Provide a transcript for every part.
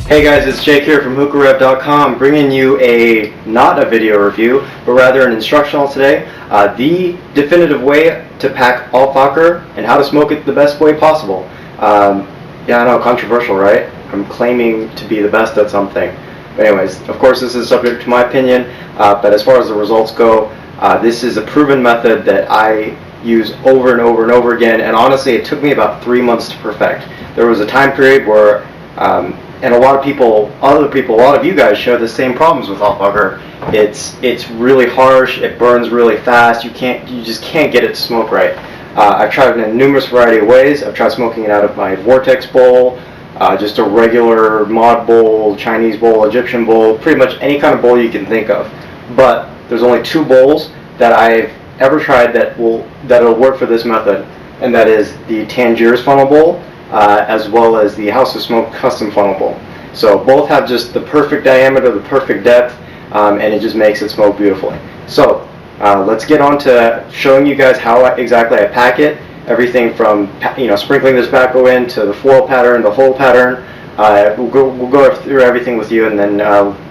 Hey guys, it's Jake here from HookahRev.com, bringing you not a video review, but rather an instructional today. The definitive way to pack all Fakher and how to smoke it the best way possible. Yeah, I know, controversial, right? I'm claiming to be the best at something. But anyways, of course this is subject to my opinion, but as far as the results go, this is a proven method that I use over and over and over again, and honestly it took me about 3 months to perfect. There was a time period where and a lot of you guys share the same problems with Fakher. It's really harsh. It burns really fast. You just can't get it to smoke right. I've tried it in a numerous variety of ways. I've tried smoking it out of my vortex bowl, just a regular mod bowl, Chinese bowl, Egyptian bowl, pretty much any kind of bowl you can think of. But there's only 2 bowls that I've ever tried that'll work for this method, and that is the Tangiers funnel bowl, as well as the House of Smoke custom funnel bowl. So both have just the perfect diameter, the perfect depth, and it just makes it smoke beautifully. So let's get on to showing you guys how exactly I pack it. Everything from sprinkling the tobacco in to the foil pattern, the hole pattern. We'll go through everything with you, and then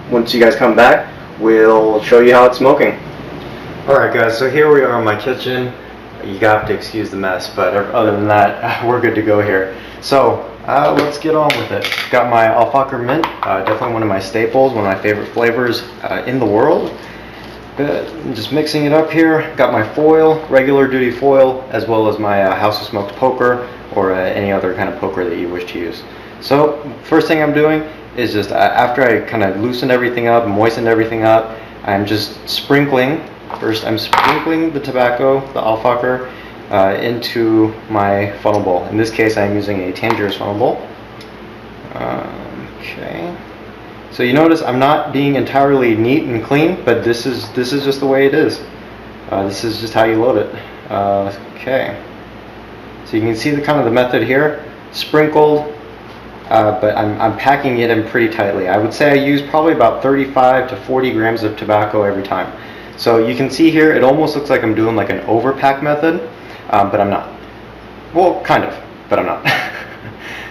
once you guys come back, we'll show you how it's smoking. Alright guys, so here we are in my kitchen. You have to excuse the mess, but other than that, we're good to go here. So let's get on with it. Got my Fakher mint, definitely one of my staples, one of my favorite flavors in the world. Just mixing it up here. Got my foil, regular duty foil, as well as my House of Smoked poker, or any other kind of poker that you wish to use. So first thing I'm doing is just after I kind of loosened everything up, moistened everything up, I'm just sprinkling. First, I'm sprinkling the tobacco, the Fakher, into my funnel bowl. In this case, I'm using a Tangiers funnel bowl. Okay. So you notice I'm not being entirely neat and clean, but this is just the way it is. This is just how you load it. Okay. So you can see the kind of the method here, sprinkled, but I'm packing it in pretty tightly. I would say I use probably about 35 to 40 grams of tobacco every time. So you can see here, it almost looks like I'm doing like an overpack method, but I'm not. Well, kind of, but I'm not.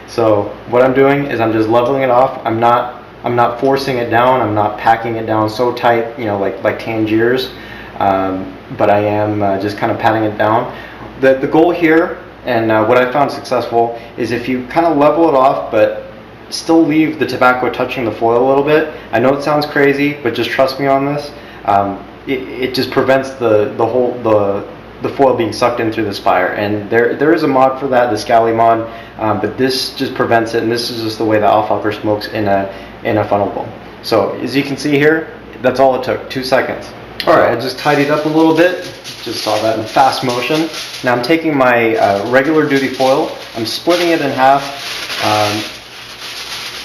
So what I'm doing is I'm just leveling it off. I'm not forcing it down. I'm not packing it down so tight, like Tangiers, but I am just kind of patting it down. The goal here, and what I found successful, is if you kind of level it off, but still leave the tobacco touching the foil a little bit. I know it sounds crazy, but just trust me on this. It just prevents the foil being sucked in through this fire, and there is a mod for that, the Scally mod, but this just prevents it, and this is just the way that Fakher smokes in a funnel bowl. So as you can see here, that's all it took, 2 seconds. Alright, I just tidied up a little bit, just saw that in fast motion. Now I'm taking my regular duty foil, I'm splitting it in half.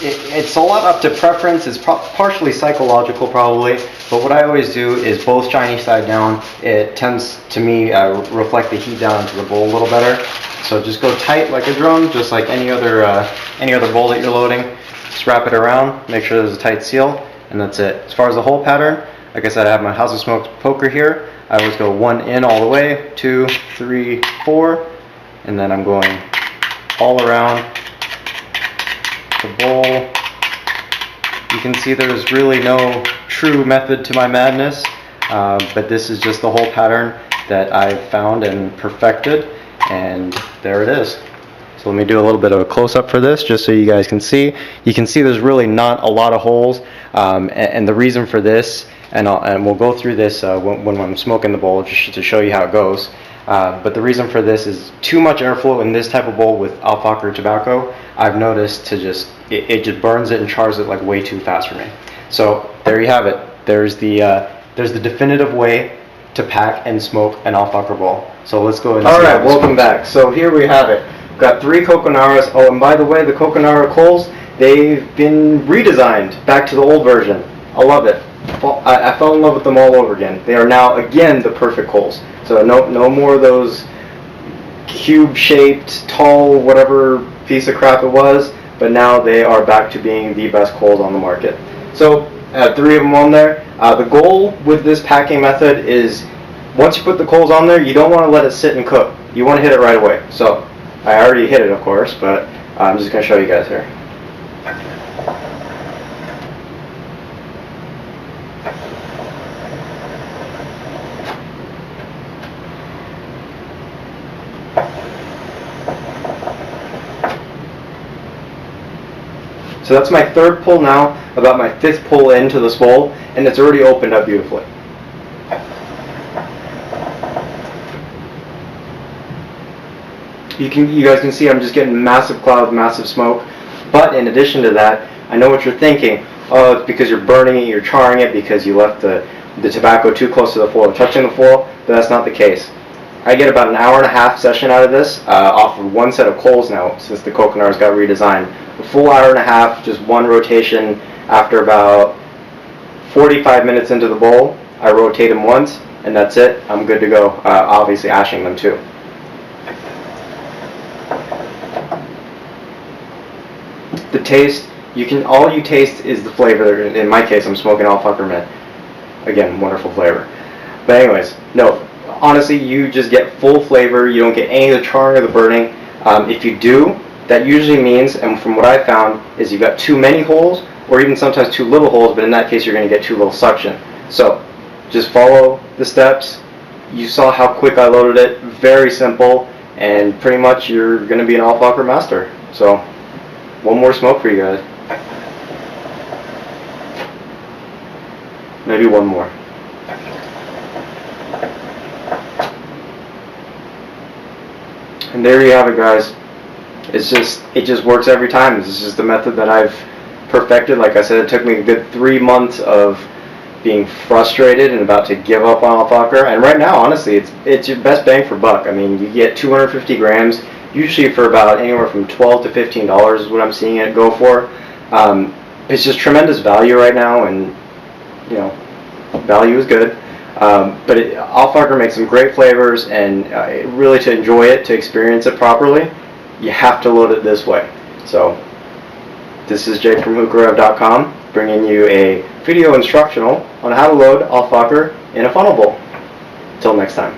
It's a lot up to preference. It's partially psychological probably, but what I always do is both shiny side down. It tends to me reflect the heat down into the bowl a little better. So just go tight like a drum, just like any other bowl that you're loading. Just wrap it around, make sure there's a tight seal, and that's it. As far as the hole pattern, like I said, I have my House of Smoked poker here. I always go 1 in all the way, 2, 3, 4, and then I'm going all around the bowl. You can see there's really no true method to my madness, but this is just the whole pattern that I've found and perfected, and there it is. So let me do a little bit of a close-up for this just so you guys can see. You can see there's really not a lot of holes, and the reason for this, and we'll go through this when I'm smoking the bowl just to show you how it goes. But the reason for this is too much airflow in this type of bowl with Fakher tobacco. I've noticed it just burns it and chars it like way too fast for me. So there you have it. There's the definitive way to pack and smoke an Fakher bowl. So let's go ahead and see. Alright, welcome back. So here we have it. We've got 3 Coconaras. Oh, and by the way, the Coconara coals, they've been redesigned back to the old version. I love it. I fell in love with them all over again. They are now, again, the perfect coals. So no more of those cube-shaped, tall, whatever piece of crap it was, but now they are back to being the best coals on the market. So I have 3 of them on there. The goal with this packing method is once you put the coals on there, you don't want to let it sit and cook. You want to hit it right away. So I already hit it, of course, but I'm just going to show you guys here. So that's my third pull now, about my fifth pull into this bowl, and it's already opened up beautifully. You guys can see I'm just getting massive clouds, massive smoke. But in addition to that, I know what you're thinking. Oh, it's because you're burning it, you're charring it because you left the tobacco too close to the foil, touching the foil, but that's not the case. I get about an hour and a half session out of this off of one set of coals now since the coconars got redesigned. A full hour and a half, just one rotation. After about 45 minutes into the bowl, I rotate them once, and that's it. I'm good to go. Obviously ashing them too. The taste, all you taste is the flavor. In my case, I'm smoking all Fakher mint. Again, wonderful flavor. But anyways, no, honestly, you just get full flavor. You don't get any of the charring or the burning. If you do, that usually means, and from what I found, is you got too many holes, or even sometimes too little holes, but in that case, you're going to get too little suction. So, just follow the steps. You saw how quick I loaded it. Very simple, and pretty much you're going to be an all Fakher master. So, one more smoke for you guys. Maybe one more. And there you have it, guys. It just works every time. This is just the method that I've perfected. Like I said, it took me a good 3 months of being frustrated and about to give up on all Fakher. And right now, honestly, it's your best bang for buck. I mean, you get 250 grams, usually for about anywhere from $12 to $15 is what I'm seeing it go for. It's just tremendous value right now, and you know, value is good. But all Fakher makes some great flavors, and really to enjoy it, to experience it properly, you have to load it this way. So this is Jake from HookahRev.com bringing you a video instructional on how to load all Fakher in a funnel bowl. Until next time.